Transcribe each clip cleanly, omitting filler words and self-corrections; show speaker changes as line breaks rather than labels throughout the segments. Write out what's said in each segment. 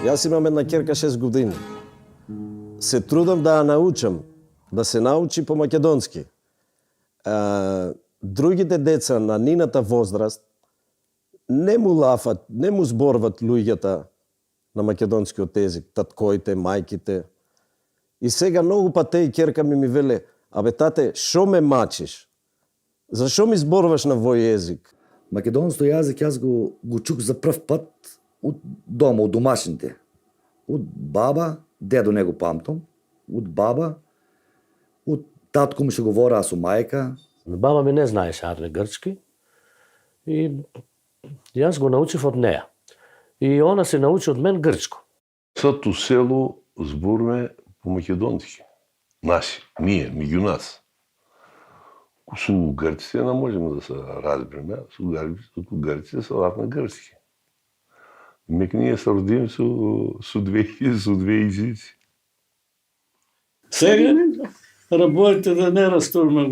Јас имам една ќерка 6 години. Се трудам да ја научам, да се научи по македонски. Другите деца на нината возраст не му лафат, не му зборват луѓата на македонскиот език, таткоите, мајките. И сега многу пати и ќерка ми веле: "Абе тате, шо ме мачиш? Зашо ми зборуваш на вој език?"
Македонското јазик јас го чух за прв пат од дома, од домашните. Од баба, дедо не го памтам, од баба, од татко ми ще говораа со мајка.
Баба ми не знаеше арне грчки и јас го научив од неа. И она се научи од мен грчко.
Сато село зборме по македонски. Наши, ние, меѓу нас. Со грците не можеме да се разбереме, со грците се лак на грцки. Мек ние се родим со две езици.
Сега работите да не растурме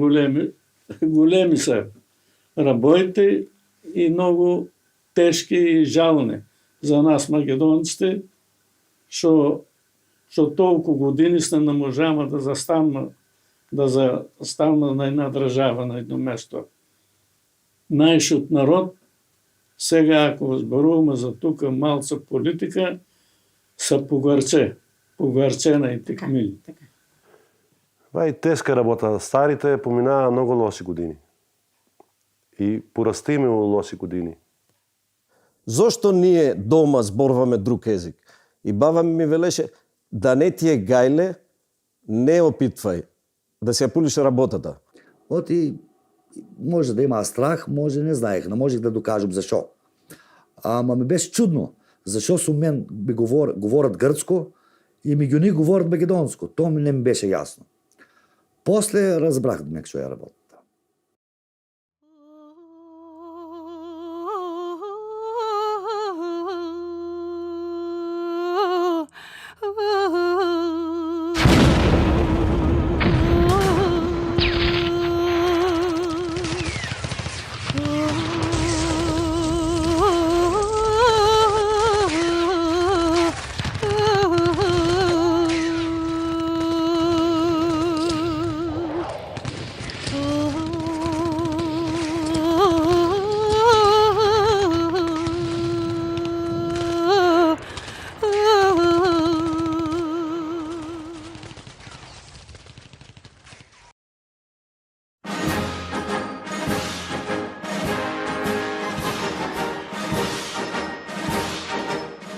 големи се. Работите и многу тешки и жални за нас македонците, што толку години сте не можеме да застанеме на една држава, на едно место. Најшот народ, сега ако зборуваме за тука малца политика, са погарчена кмили.
Това е тежка работа. Старите поминаа многу лоши години. И порастиме во лоши години.
Зошто ние дома зборуваме друг език? И баба ми велеше: "Да не ти е гајле, не опитвај да се ја пулиш работата."
Оти може да има страх, може не знаех, не можех да докажам зашо. Ама ми беше чудно, зашо со мен говорат грцко и меѓу нив говорат македонско. Тоа ми не ми беше јасно. После разбрах нек што ја работа.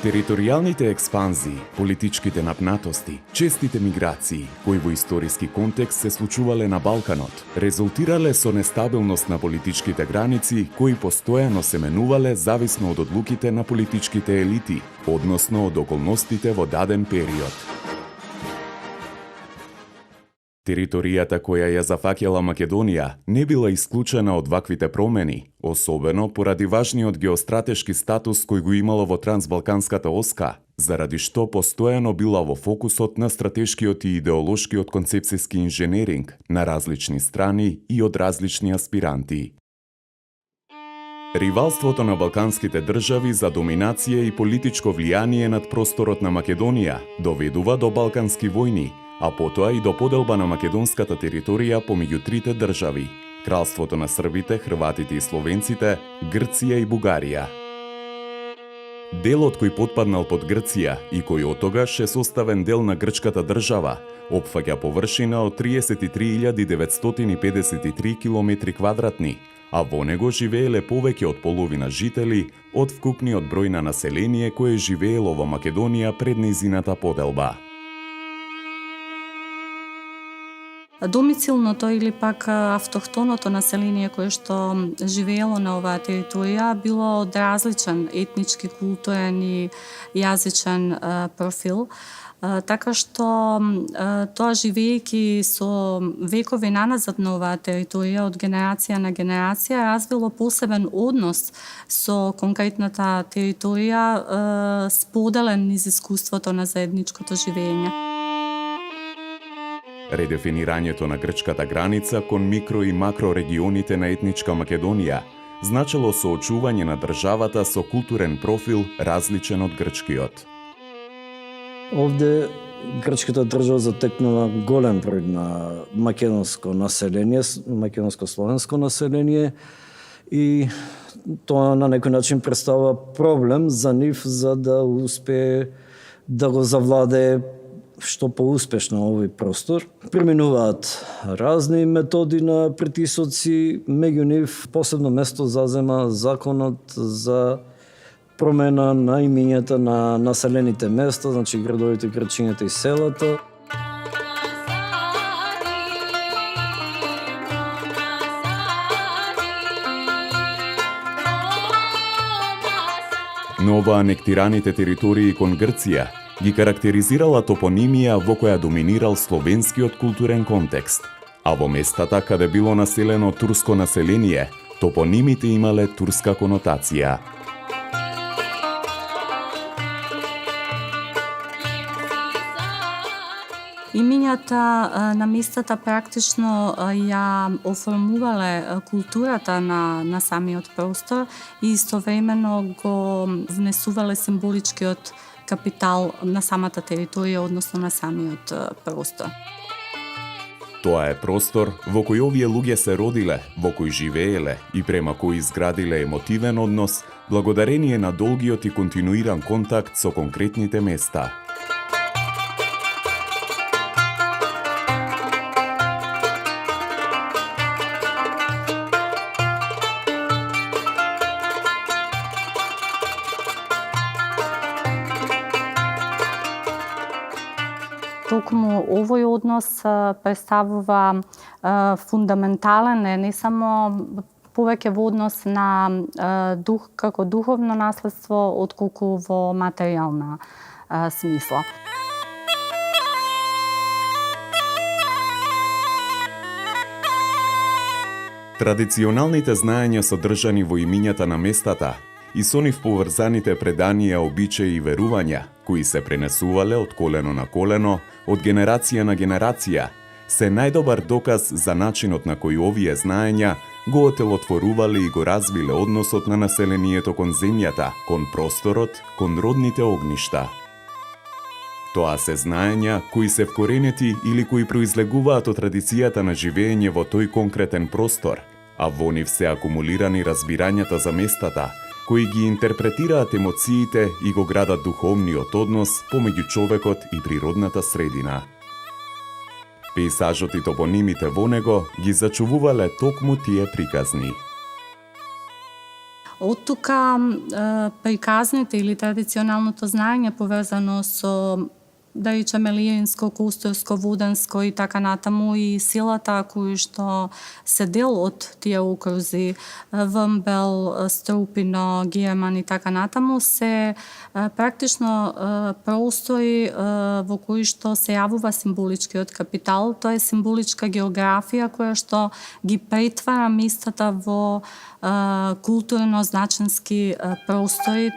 Територијалните експанзии, политичките напнатости, честите миграции, кои во историски контекст се случувале на Балканот, резултирале со нестабилност на политичките граници, кои постојано се менувале зависно од одлуките на политичките елити, односно од околностите во даден период. Територијата која ја зафаќала Македонија не била исклучена од ваквите промени, особено поради важниот геостратешки статус кој го имала во трансбалканската оска, заради што постојано била во фокусот на стратешкиот и идеолошкиот концепцијски инженеринг на различни страни и од различни аспиранти. Ривалството на балканските држави за доминација и политичко влијание над просторот на Македонија доведува до балкански војни, а потоа и до поделба на македонската територија помеѓу трите држави – Кралството на србите, хрватите и словенците, Грција и Бугарија. Делот кој потпаднал под Грција и кој оттогаш е составен дел на грчката држава, опфаќа површина од 33.953 километри квадратни, а во него живееле повеќе од половина жители од вкупниот број на население кое живеело во Македонија пред нејзината поделба.
Домицилното или пак автохтоното население кое што живеело на оваа територија било од различен етнички, културен и јазичен профил. Така што тоа живејќи со векови наназад на оваа територија од генерација на генерација развило посебен однос со конкретната територија, споделен низ искуството на заедничкото живење.
Редефинирањето на грчката граница кон микро и макро регионите на етничка Македонија значило соочување на државата со културен профил различен од грчкиот.
Овде грчката држава затекнува голем број на македонско население, македонско-словенско население и тоа на некој начин представува проблем за нив за да успее да го завладее што поуспешно овој простор. Преминуваат разни методи на притисоци, меѓу нив посебно место зазема законот за промена на имињата на населените места, значи градовите, градчињата и селата.
Но ова анектираните територии кон Грција ги карактеризирала топонимија во која доминирал словенскиот културен контекст, а во местата каде било населено турско население, топонимите имале турска конотација.
Имињата на местата практично ја оформувале културата на самиот простор и истовремено го внесувале символичкиот капитал на самата територија, односно на самиот простор.
Тоа е простор во кој овие луѓе се родиле, во кој живееле и према кој изградиле емотивен однос, благодарение на долгиот и континуиран контакт со конкретните места.
Токму овој однос представува фундаментален, не само повеќе во однос на дух како духовно наследство, отколку во материјална смисла.
Традиционалните знаења содржани во имињата на местата и со нив поврзаните преданија, обичаи и верувања, кои се пренесувале од колено на колено, од генерација на генерација, се најдобар доказ за начинот на кој овие знаења го отелотворувале и го развиле односот на населението кон земјата, кон просторот, кон родните огништа. Тоа се знаења кои се вкоренети или кои произлегуваат од традицијата на живење во тој конкретен простор, а во нив се акумулирани разбирањата за местата, кои ги интерпретираат емоциите и го градат духовниот однос помеѓу човекот и природната средина. Пейзажот и топонимите во него ги зачувувале токму тие приказни.
Од тука приказните или традиционалното знаење поврзано со да речеме лиринско, кустурско, вуденско и така натаму и силата кои што се дел од тие окрузи, Вмбел, Струпино, Гиерман и така натаму, се практично простори во кои што се јавува символичкиот капитал, тоа е символичка географија која што ги претвара местата во културно значенски простори.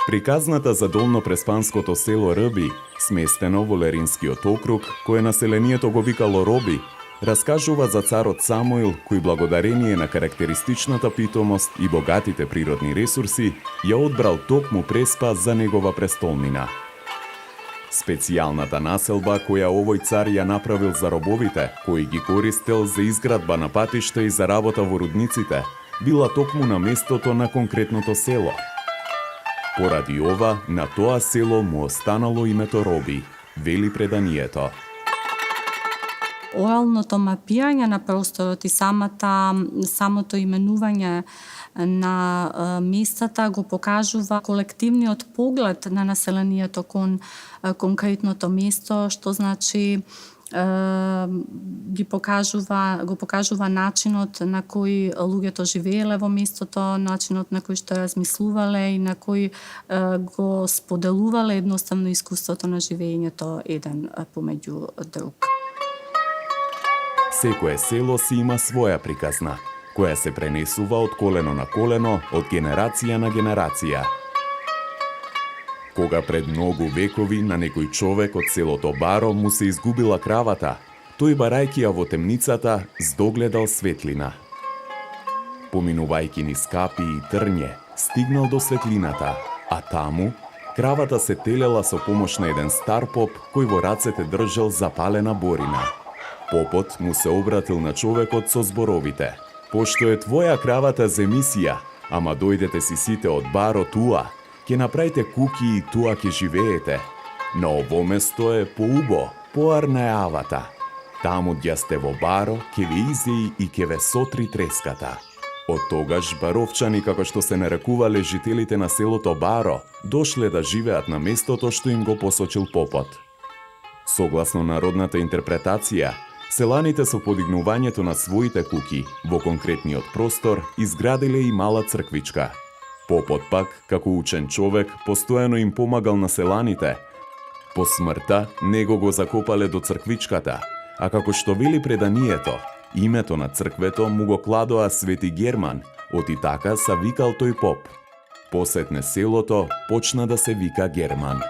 Приказната за долнопреспанското село Рби, сместено во Леринскиот округ, кое населението го викало Роби, раскажува за царот Самуил, кој благодарение на карактеристичната питомост и богатите природни ресурси, ја одбрал токму Преспа за негова престолнина. Специјалната населба која овој цар ја направил за робовите, кои ги користел за изградба на патишта и за работа во рудниците, била токму на местото на конкретното село. Поради ова, на тоа село му останало името Роби, вели преданието.
Оралното мапирање на просторот и самото именување на местата го покажува колективниот поглед на населението кон конкретното место, што значи го покажува начинот на кој луѓето живееле во местото, начинот на кој што размислувале и на кој го споделувале едноставно искуството на живеењето еден помеѓу друг.
Секое село си има своја приказна, која се пренесува од колено на колено, од генерација на генерација. Кога пред многу векови на некој човек од селото Баро му се изгубила кравата, тој барајќи ја во темницата здогледал светлина. Поминувајќи низ капи и трње, стигнал до светлината, а таму кравата се телела со помош на еден стар поп кој во рацете држал запалена борина. Попот му се обратил на човекот со зборовите: "Пошто е твоја кравата за емисија, ама дојдете си сите од Баро туа, ќе направите куки и туа ќе живеете. На ово место е поубо, поарна е авата. Таму дја сте во Баро, ќе ве изеи и ќе ве сотри треската." Од тогаш баровчани, како што се нарекувале жителите на селото Баро, дошле да живеат на местото што им го посочил попот. Согласно народната интерпретација, селаните со подигнувањето на своите куки во конкретниот простор изградиле и мала црквичка. Попот пак, како учен човек, постојано им помагал на селаните. По смртта него го закопале до црквичката, а како што вели преданието, името на црквето му го кладоа Свети Герман, оти така са викал тој поп. Посетне селото, почна да се вика Герман.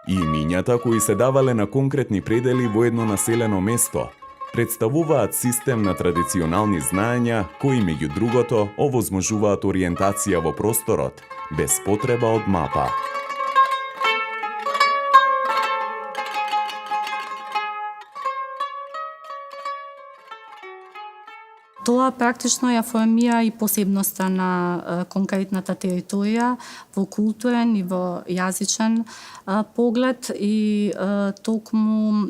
Имињата кои се давале на конкретни предели во едно населено место представуваат систем на традиционални знаења кои меѓу другото овозможуваат ориентација во просторот без потреба од мапа.
Тоа практично ја формира и посебноста на конкретната територија во културен и во јазичен поглед и токму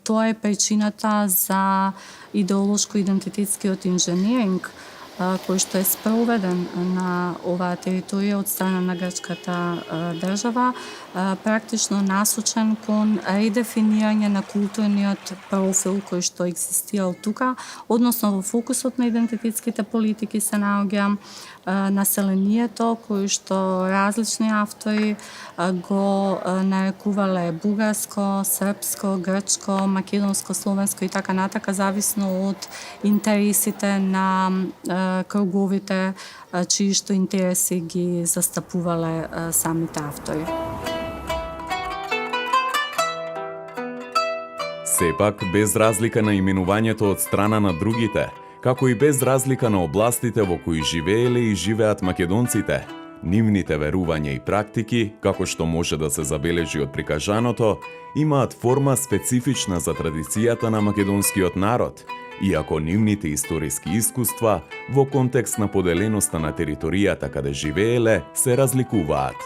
тоа е причината за идеолошко-идентитетскиот инженеринг кој што е спроведен на оваа територија од страна на грчката држава, практично насочен кон редефинирање на културниот профил кој што екзистирал тука, односно во фокусот на идентитетските политики се наоѓа населението кој што различни автори го нарекувале бугарско, српско, грчко, македонско, словенско и така натака, зависно од интересите на круговите чии што интереси ги застапувале самите автори.
Сепак, без разлика на именувањето од страна на другите, како и без разлика на областите во кои живееле и живеат македонците, нивните верувања и практики, како што може да се забележи од прикажаното, имаат форма специфична за традицијата на македонскиот народ, иако нивните историски искуства во контекст на поделеноста на територијата каде живееле се разликуваат.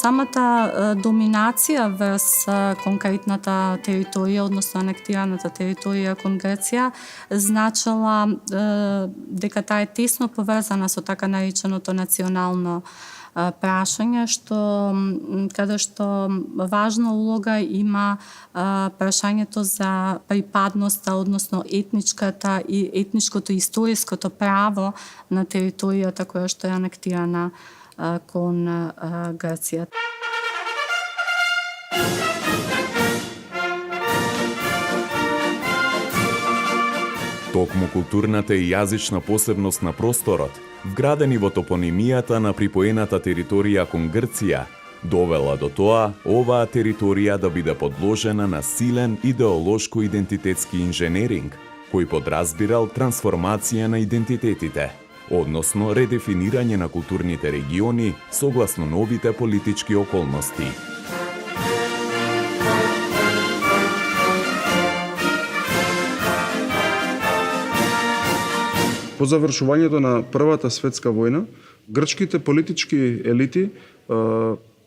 Самата доминација врз конкретната територија, односно анектираната територија кон Грција, значила дека таа е тесно поврзана со така нареченото национално прашање, каде што важна улога има прашањето за припадноста, односно етничката и етничкото историското право на територијата која што е анектирана кон Грција.
Токму културната и јазична посебност на просторот, вградени во топонимијата на припоената територија кон Грција, довела до тоа оваа територија да биде подложена на силен идеолошко-идентитетски инженеринг, кој подразбирал трансформација на идентитетите, односно редефинирање на културните региони согласно новите политички околности.
По завршувањето на Првата светска војна, грчките политички елити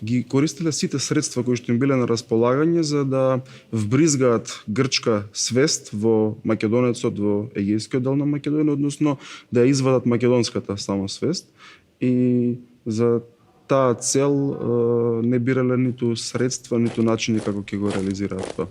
ги користеле сите средства кои што им биле на располагање за да вбризгаат грчка свест во македонецот во егејскиот дел на Македонија, односно да ја извадат македонската самосвест. И за таа цел не бирале ниту средства, ниту начини како ќе го реализираат тоа.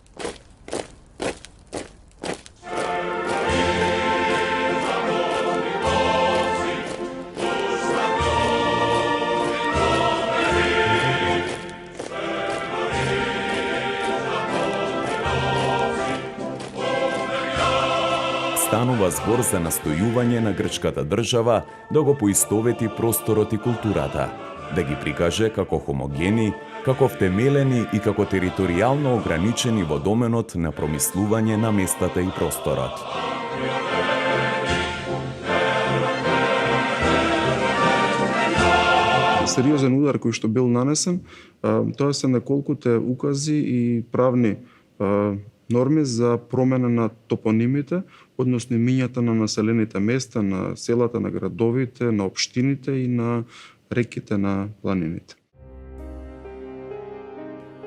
Станува збор за настојување на грчката држава да го поистовети просторот и културата, да ги прикаже како хомогени, како втемелени и како територијално ограничени во доменот на промислување на местата и просторот.
Сериозен удар кој што бил нанесен, тоа се неколкуте укази и правни норми за промена на топонимите, односно мињата на населените места, на селата, на градовите, на општините и на реките, на планините.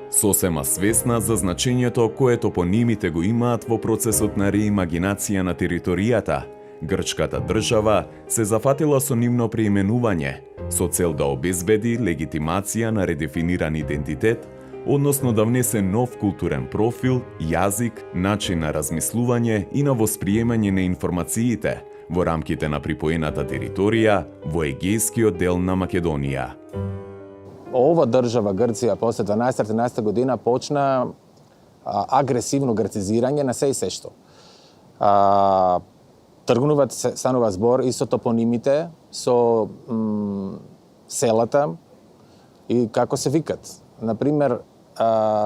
Сосема свесна за значењето кое топонимите го имаат во процесот на реимагинација на територијата, грчката држава се зафатила со нивно преименување, со цел да обезбеди легитимација на редефиниран идентитет, односно да внесе нов културен профил, јазик, начин на размислување и на восприемање на информациите во рамките на припоената територија во егејскиот дел на Македонија.
Ова држава Грција после 12-13 година почна агресивно грцизирање на се и се што. Тргнуваат станува збор и со топонимите, со селата и како се викат. Например,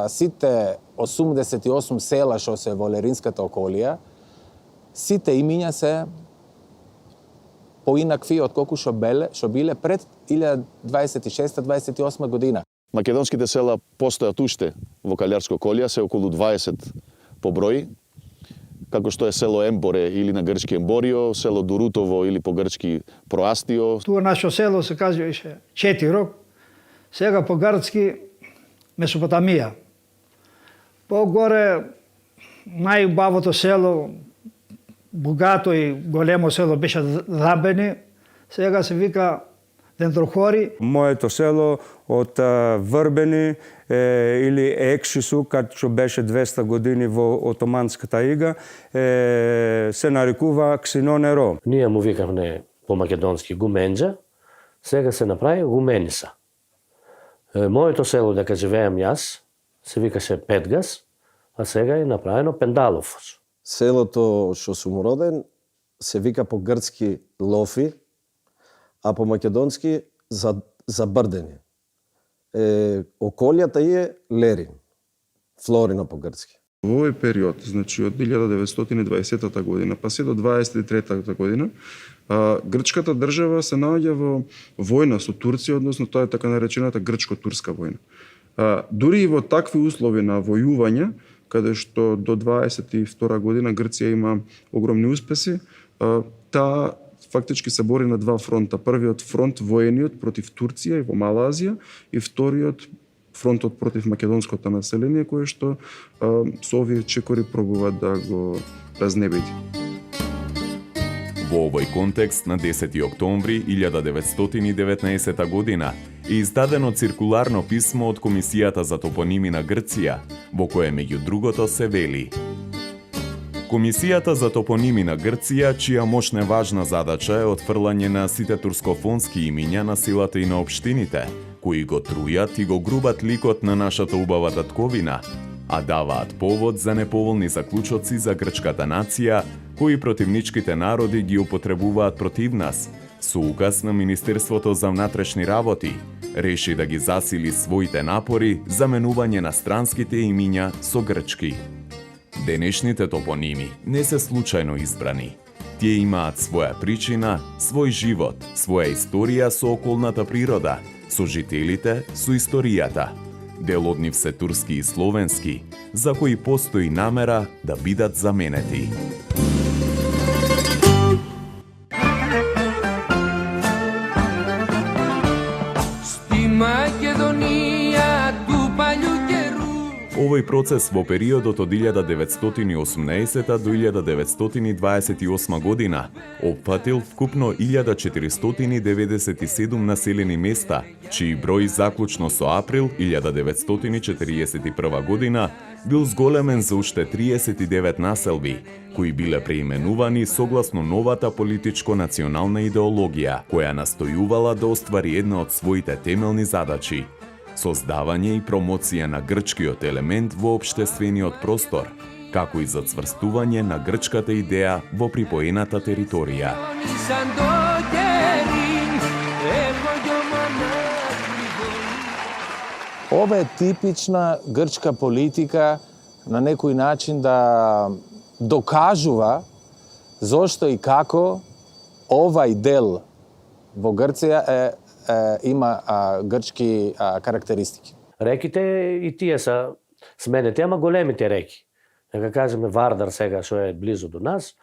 сите 88 села што се во Леринската околија, сите имиња се поинакви отколку што биле пред 1026-28 година.
Македонските села постојат уште во Калјарско околија, се околу 20 по број, како што е село Емборе или на грчки Емборио, село Дурутово или по грчки Проастио.
Туа наше село се казваше Четирок, сега по грчки Месопотамија. По-горе најубавото село, богато и големо село беше Забени, сега се вика Дендрохори.
Моето село од Врбени или Екшису, кад што беше 200 години во Отоманската ига, се нарекува Ксинонеро.
Ние му викавме по македонски Гуменџа, сега се направи Гумениса. Моето село, дека живеам јас, се викаше Петгас, а сега е направено Пендалофос.
Селото што сум роден се вика по грцки Лофи, а по македонски Забрдени. Околјата е Лерин, Флорина по грцки.
Во овој период, значи од 1920 година па се до 23 година, грчката држава се наоѓа во војна со Турција, односно тоа е така наречената грчко-турска војна. Дури и во такви услови на војување, каде што до 22 година Грција има огромни успеси, таа фактички се бори на два фронта. Првиот фронт воениот против Турција и во Мала Азија и вториот фронтот против македонското население, кое што со овие чекори пробуваат да го разнебеди.
Во овој контекст на 10 октомври 1919 година е издадено циркуларно писмо од Комисијата за топоними на Грција, во кое меѓу другото се вели: Комисијата за топоними на Грција, чија мощна важна задача е отфрлање на сите турскофонски имиња на силата и на општините, кои го трујат и го грубат ликот на нашата убава татковина, а даваат повод за неповолни заклучоци за грчката нација, кои противничките народи ги употребуваат против нас, со указ на Министерството за внатрешни работи, реши да ги засили своите напори за менување на странските имиња со грчки. Денешните топоними не се случајно избрани. Тие имаат своја причина, свој живот, своја историја со околната природа, со жителите, со историјата. Дел од нив се турски и словенски, за кои постои намера да бидат заменети. Овој процес во периодот од 1918 до 1928 година опфатил вкупно 1497 населени места, чиј број заклучно со април 1941 година бил зголемен за уште 39 населби, кои биле преименувани согласно новата политичко-национална идеологија, која настојувала да оствари една од своите темелни задачи – создавање и промоција на грчкиот елемент во општествениот простор, како и зацврстување на грчката идеја во припоената територија.
Ова е типична грчка политика на некој начин да докажува зошто и како овај дел во Грција има грчки карактеристики.
Реките и тие се сменети, ама големите реки. Нека кажеме Вардар сега, што е близу до нас,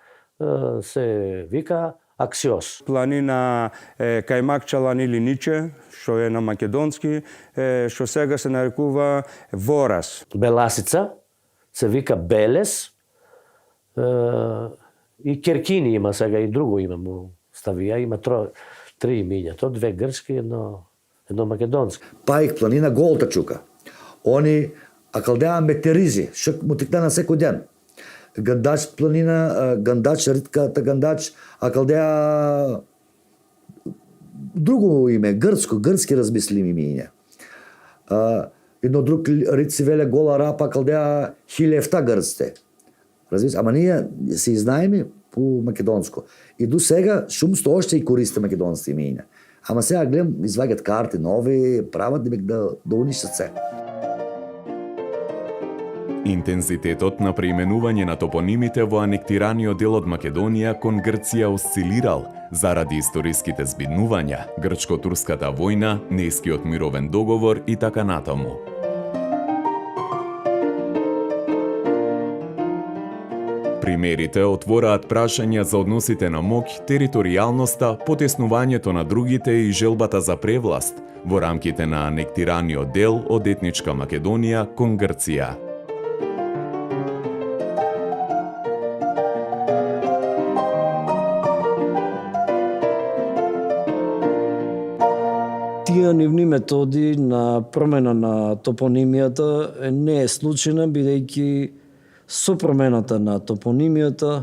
се вика Аксиос.
Планина Кајмакчалан или Ниче, што е на македонски, што сега се нарекува Ворас.
Беласица се вика Белес, и Керкини има сега и друго име му ставија, има три имиња, то две грчки, едно македонски.
Паик планина Голтачука. Они акалдеа метеризи, што му текна на секој ден. Гандач планина, Гандач, ритката Гандач, акалдеа друго име, грцки размислими имиња. Едно друг рит си веле Гола Рапа, акалдеа Хилевта грцте. Ама ние се изнаеме по македонско. И до сега шумсто още и користи македонски имиња. Ама сега гледам, извагат карти нови, прават да уништат се.
Интензитетот на преименување на топонимите во анектираниот дел од Македонија кон Грција осцилирал заради историските збиднувања, грчко-турската војна, Нејскиот мировен договор и така натаму. Примерите отвораат прашања за односите на моќ, територијалноста, потеснувањето на другите и желбата за превласт во рамките на анектираниот дел од етничка Македонија кон Грција.
Тие нивни методи на промена на топонимијата не е случајна, бидејќи со промената на топонимијата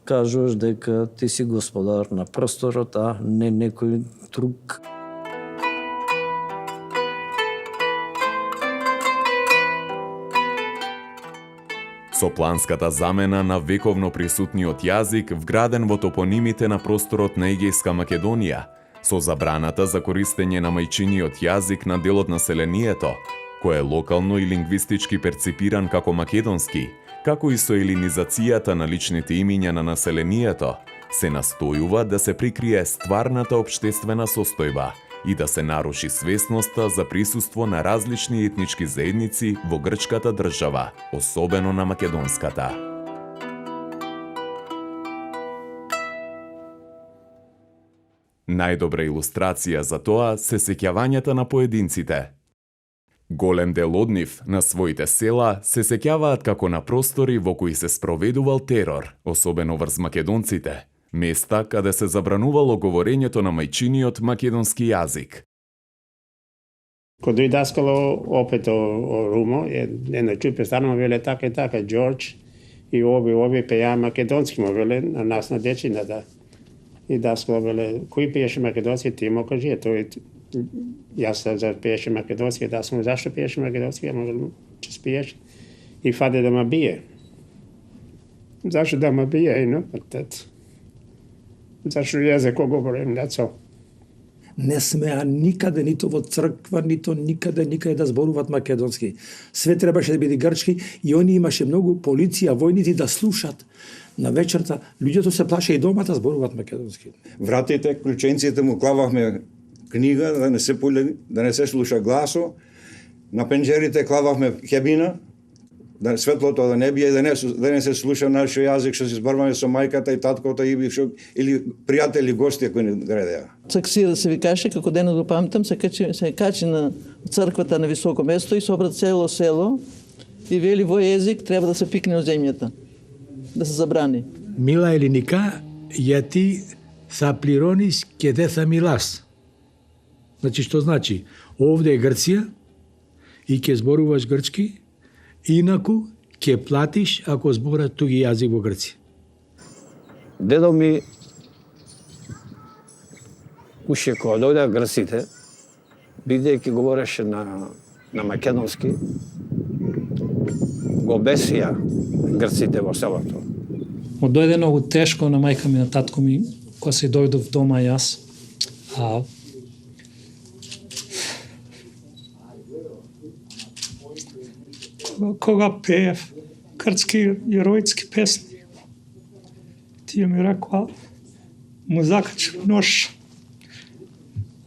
кажуваш дека ти си господар на просторот, а не некој друг.
Со планската замена на вековно присутниот јазик вграден во топонимите на просторот на Егејска Македонија, со забраната за користење на мајчиниот јазик на делот населението, кој е локално и лингвистички перципиран како македонски, како и со елинизацијата на личните имиња на населението, се настојува да се прикрие стварната општествена состојба и да се наруши свесноста за присуство на различни етнички заедници во грчката држава, особено на македонската. Најдобра илустрација за тоа се сеќавањата на поединците. Голем дел од нив на своите села се сеќаваат како на простори во кои се спроведувал терор, особено врз македонците, места каде се забранувало говорењето на мајчиниот македонски јазик.
Кога дојдаскало опет о Румо, една чупе станува веле така и така, Џорџ и ови пеја македонски му веле на нас на дечината. И даскало веле, кој пееше македонски, ти му кажи, јас пееше македонски, да сум зашто пееше македонски, ама че спиеш и фаде да ме бие. Зашто да ме бие, зашто јазик го говорим, that's all.
Не смеа никаде, нито во црква, нито никаде да зборуваат македонски. Све требаше да биде грчки и они имаше многу полиција, војници да слушат. На вечерта луѓето се плаше и дома да зборуваат македонски.
Вратите, клученците му клававме книга да не се пуле, да не се слуша гласо. На пенџерите клававме хебина, да светлото да не бие, да не се слуша нашиот јазик што се зборуваме со мајката и таткото и бившо или пријатели, гости кои ни градеа.
Цаксира се викаше, како денот го памтам, се качи на црквата на високо место и собра цело село и вели во език треба да се пикне од земјата, да се забрани.
Мила елиника, ја ти са плиронис ке де са милас. Значи, што значи? Овде е Грција и ке зборуваш грчки, инаку ке платиш ако зборат туги јазик во Грција.
Дедо ми уште кога дојдеа грците, бидејќи говореше на македонски, го бесија грците во селото.
Му дојде многу тешко на мајка ми, на татко ми, кога се дојдов дома јас. Кога пеев грцки јероицки песни, тие ми рекоа, му закачи нож,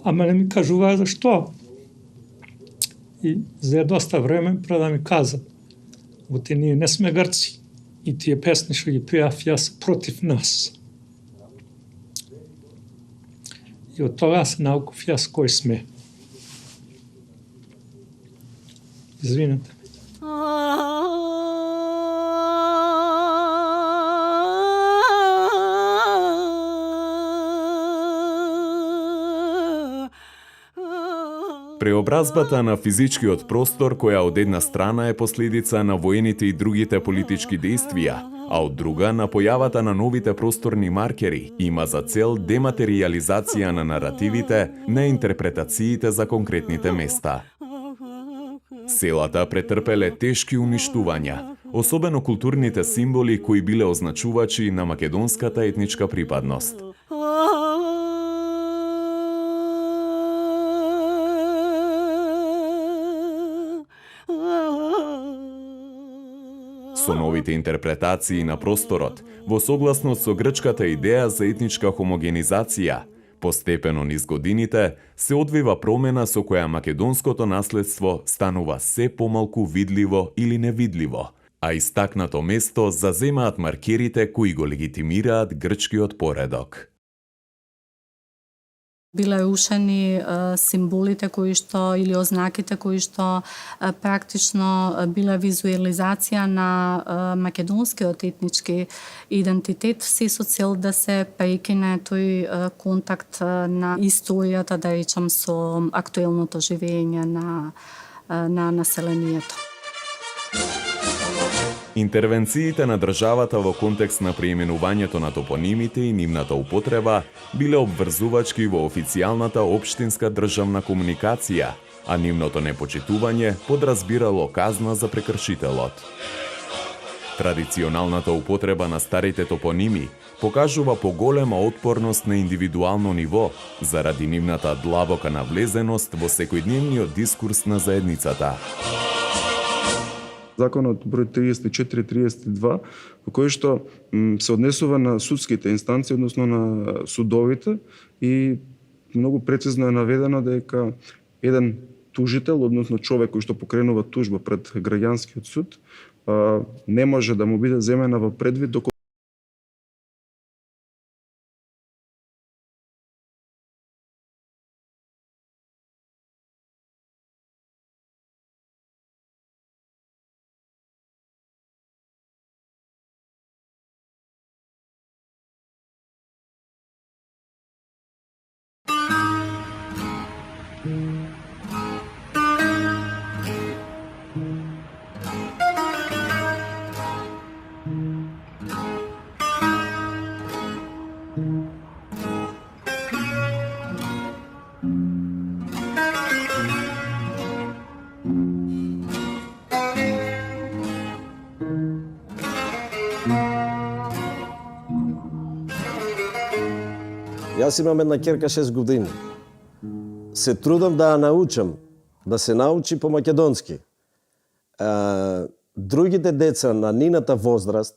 ама не ми кажуваа зашто. И за доста време пред да ми каза, оти ние не сме грци и тие песни што ги пеав јас против нас. И од тога се науков јас кој сме. Извинете.
Преобразбата на физичкиот простор, која од една страна е последица на воените и другите политички действија, а од друга на појавата на новите просторни маркери, има за цел дематериализација на наративите, на интерпретациите за конкретните места. Селата претрпеле тешки уништувања, особено културните символи кои биле означувачи на македонската етничка припадност. Со новите интерпретации на просторот, во согласност со грчката идеја за етничка хомогенизација, постепено низ годините се одвива промена со која македонското наследство станува се помалку видливо или невидливо, а истакнато место заземаат маркерите кои го легитимираат грчкиот поредок.
Биле ушени символите кои што или ознаките кои што практично биле визуализација на македонскиот етнички идентитет, се со цел да се прекине тој контакт на историјата, да речам, со актуелното живење на населението.
Интервенциите на државата во контекст на преименувањето на топонимите и нивната употреба биле обврзувачки во официјалната општинска државна комуникација, а нивното непочитување подразбирало казна за прекршителот. Традиционалната употреба на старите топоними покажува поголема отпорност на индивидуално ниво заради нивната длабока навлезеност во секојдневниот дискурс на заедницата.
Законот број 34-32, во кој што се однесува на судските инстанции, односно на судовите, и многу прецизно е наведено дека еден тужител, односно човек кој што покренува тужба пред граѓанскиот суд, не може да му биде земена во предвид доколку
Јас имам една ќерка 6 години. Се трудам да ја научам, да се научи по македонски. Другите деца на нината возраст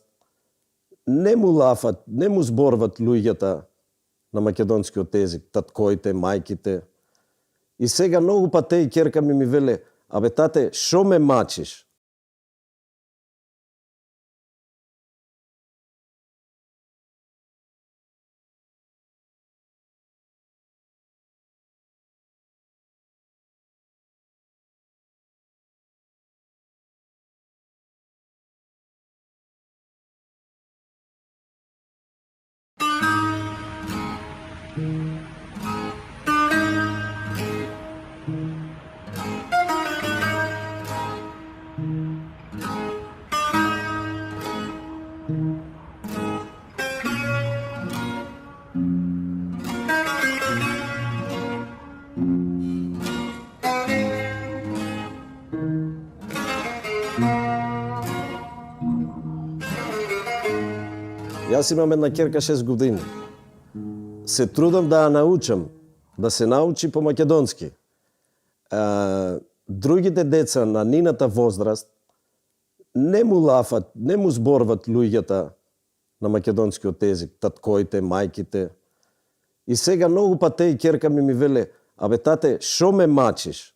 не му лафат, не му зборват луѓата на македонскиот език, таткоите, мајките. И сега многу пати и ќерка ми веле, абе тате, шо ме мачиш? Јас имам една ќерка 6 години. Се трудам да ја научам, да се научи по македонски. Другите деца на нината возраст не му лафат, не му зборват луѓата на македонскиот език, таткоите, мајките. И сега многу пат и ќерка ми веле, абе тате, шо ме мачиш?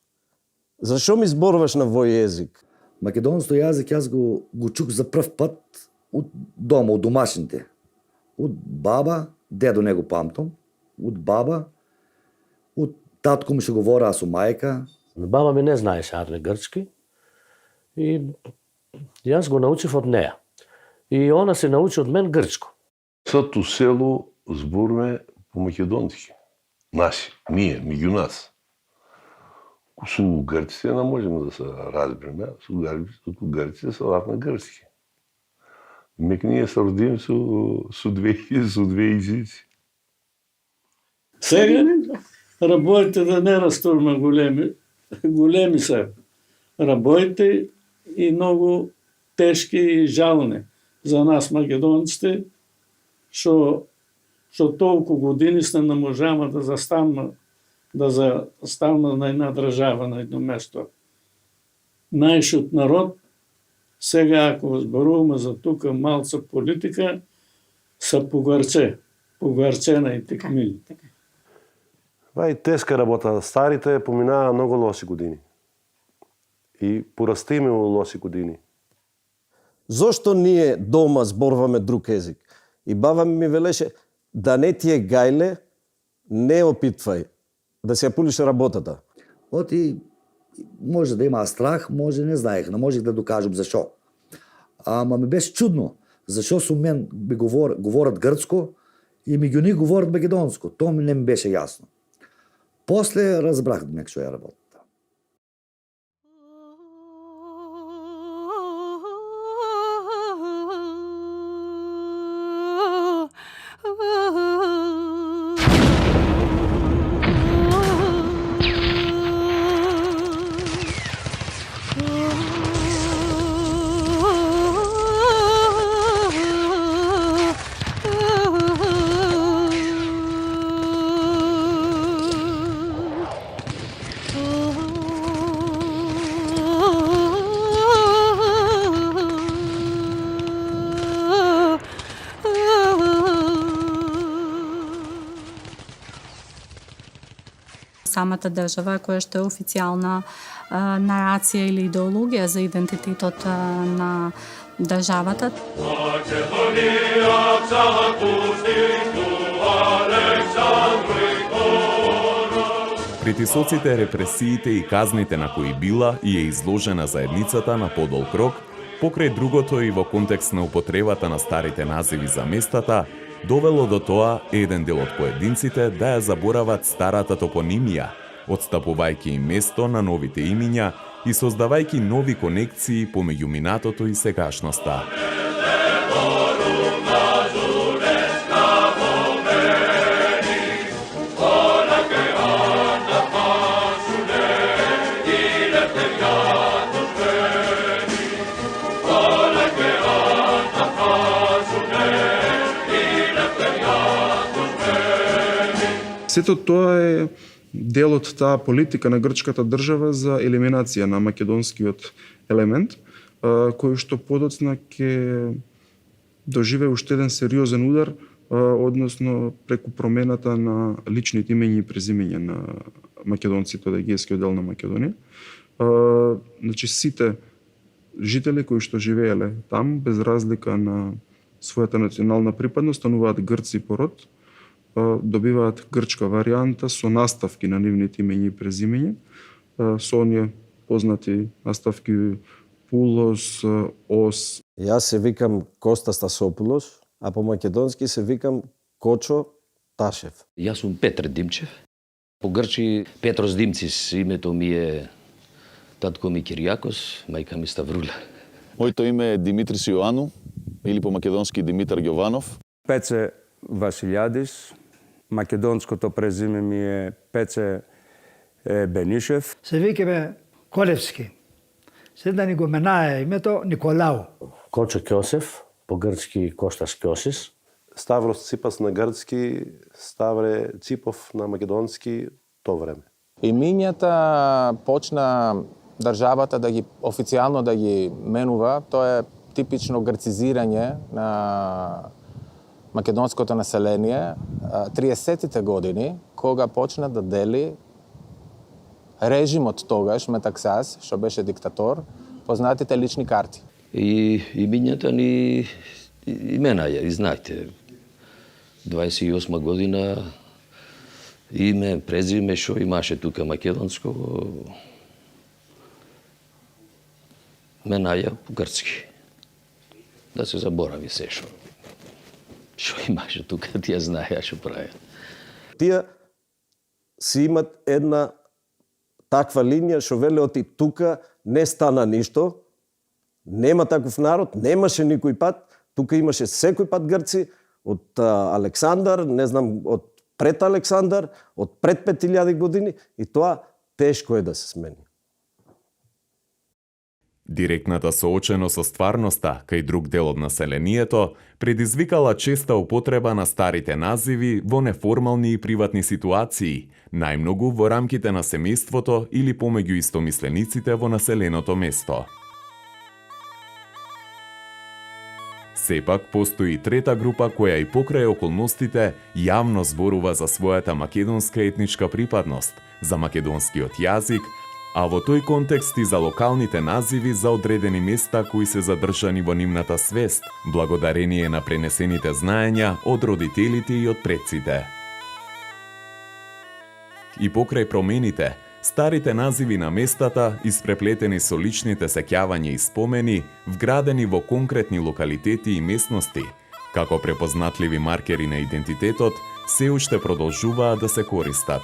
Зашо ми зборуваш на вој език?
Македонското јазик јас го чух за прв пат од дома, од домашните. Од баба, дедо не го памтам, од баба, од татко ми што говораа со мајка.
Баба ми не знаеше арне грчки и јас го научив од неа. И она се научи од мен грчко.
Сато село збориме по македонски. Наши, ние, меѓу нас. Со грците не можеме да се разбереме, со грците се лаф на грцки. Мек ние се родим со две езици.
Сега работите да не растурме големи се работите и многу тешки и жални за нас македонците, што толку години се не можеме да застанеме на една држава, на едно место. Најшот народ, сега ако зборуваме за тука малца политика, са погарчена и текмили.
Ва и тешка работа. Старите поминаа многу лоши години. И порастиме у лоши години.
Зошто ние дома зборуваме друг език? И баба ми велеше, да не ти е гајле, не опитвај, да си ја пулиш работата.
Оти може да има страх, може не знаех, не можех да докажам зашо. Ама ми беше чудно, зашо со мен говорат грцко и меѓу нив говорат македонско. То ми не ми беше јасно. После разбрах дека што ја работа.
Самата држава која што е официјална нарација или идеологија за идентитетот на државата.
Притисоците, репресиите и казните на кои била и е изложена заедницата на подолг рок, покрај другото и во контекст на употребата на старите називи за местата, довело до тоа еден дел од поединците да ја заборават старата топонимија, отстапувајќи им место на новите имиња и создавајќи нови конекции помеѓу минатото и сегашноста.
Сето тоа е дел од таа политика на грчката држава за елиминација на македонскиот елемент, кој што подоцна ќе доживее уште еден сериозен удар, односно преку промената на личните имења и презимења на македонците од егејскиот дел на Македонија. Значи сите жители кои што живееле там, без разлика на својата национална припадност, стануваат грци по род, добиваат грчка варијанта со наставки на нивните имења и презимења, со оние познати наставки Пулос, Ос.
Јас се викам Коста Стасопулос, а по македонски се викам Кочо Ташев.
Јас сум Петр Димчев. По грчи Петрос Димцис, името ми е татко ми Киријакос, мајка ми Ставруля.
Моето име е Димитрис Јоану, или по македонски Димитар Јованов.
Пеце Василјадис, македонското презиме ми е Пеце Бенишев.
Се викаме Колевски. Седна ни го менае името Николао.
Кочо Ќосев, по грчки Костас Ќосис.
Ставрос Ципас на грцки, Ставре Ципов на македонски, то време.
Имињата почна државата да ги официјално да ги менува, тоа е типично грцизирање на македонското население 30-тите години, кога почна да дели режимот тогаш, Метаксас, што беше диктатор, познатите лични карти.
И имињата ни имена ја, и знаете. 28 година име, презиме, што имаше тука македонско, менаја по грцки. Да се заборави се што имаше тука, тие знаеа што правеа.
Тие си имат една таква линија што велеот и тука не стана ништо, нема таков народ, немаше никој пат, тука имаше секој пат грци, од Александар, не знам, од пред Александар, од пред 5000 години, и тоа тешко е да се смени.
Директната сооченост со стварноста кај друг дел од населението предизвикала честа употреба на старите називи во неформални и приватни ситуации, најмногу во рамките на семејството или помеѓу истомислениците во населеното место. Сепак, постои трета група која и покрај околностите јавно зборува за својата македонска етничка припадност, за македонскиот јазик, а во тој контекст и за локалните називи за одредени места кои се задржани во нивната свест, благодарение на пренесените знаења од родителите и од предците. И покрај промените, старите називи на местата, испреплетени со личните сеќавања и спомени, вградени во конкретни локалитети и местности, како препознатливи маркери на идентитетот, се уште продолжуваат да се користат.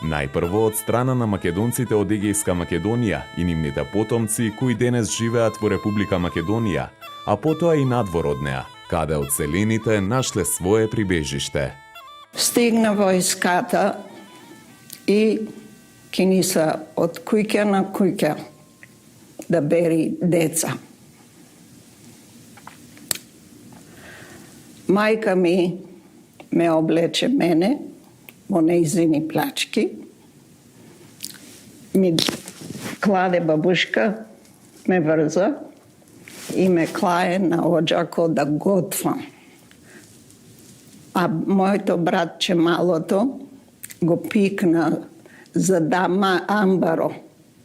Најпрво од страна на македонците од Егејска Македонија и нивните потомци кои денес живеат во Република Македонија, а потоа и надвор од неа, каде одселените нашле свое прибежиште.
Стигна војската и кини се од куќа на куќа да бери деца. Мајка ми ме облече мене во нејзини плачки. Ми кладе бабушка, ме врза и ме клае на оџако да готвам. А моето братче малото го пикна за дама амбаро.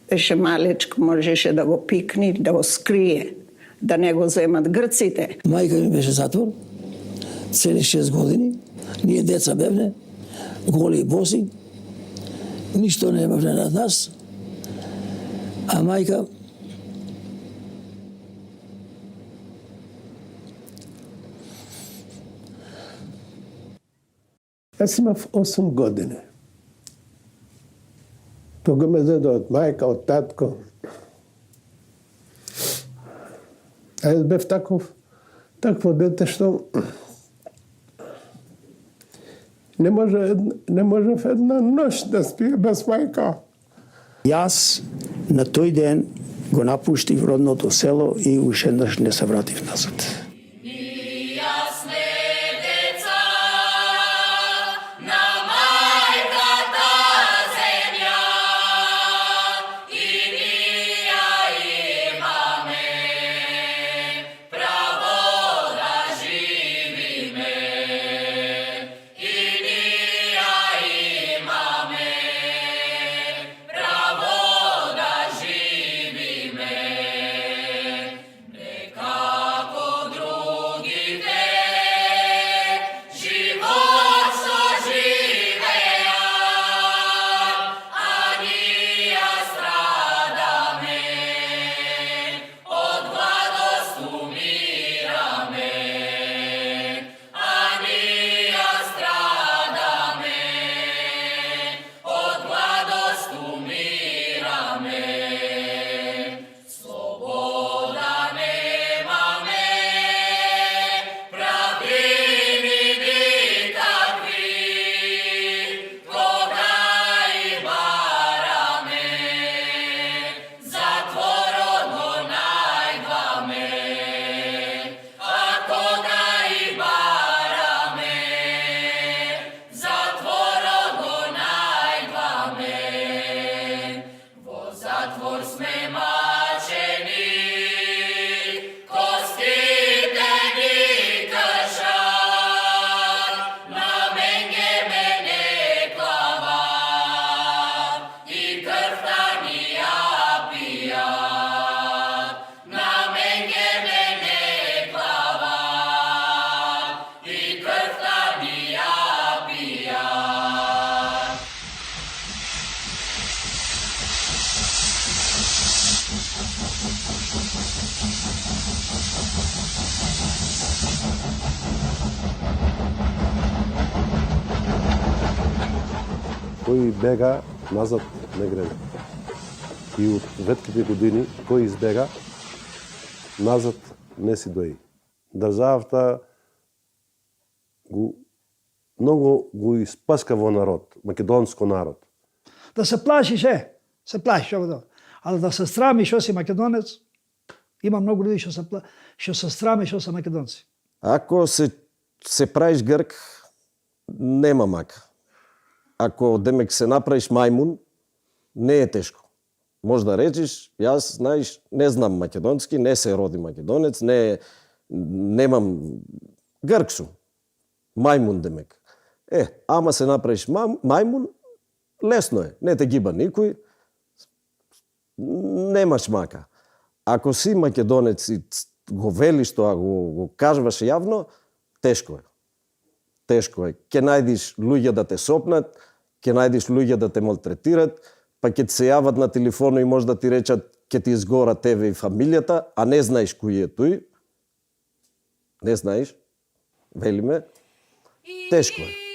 Беше малечко, можеше да го пикни, да го скрие, да не го земат грците.
Мајка ми беше затвор, цели 6 години. Ние деца бевне, голи и боси, ништо не бевне над нас. А мајка
Јас имав 8 години. Тога ме зеде од мајка, од татко. А јас бев такво дете што не можев една ноќ да спие без мајка.
Јас на тој ден го напуштив родното село и уште еднаш не се вратив назад.
Како друг
кој бега назад не греде. И од ветките години кој избега назад не си дои. Државата многу го испаска во народ, македонско народ.
Да се плашиш, се плашиш овде. Ali da se srami što si Makedonec, ima mnogo ljudi što se srami što su Makedonci.
Ако се правиш грк, нема мака. Ако демек се направиш мајмун, не е тешко. Може да речеш, јас, знаеш, не знам македонски, не се роди македонец, немам грк сум. Мајмун демек. Ама се направиш мајмун, лесно е. Не те гиба никој, немаш мака. Ако си македонец и го велиш тоа, го кажваш јавно, тешко е. Тешко е. Ке најдиш луѓе да те сопнат, ке најдиш луѓе да те малтретират, па ќе се јават на телефоно и може да ти речат ке ти изгора тебе и фамилијата, а не знаеш кој е тој. Не знаеш, велиме, тешко е.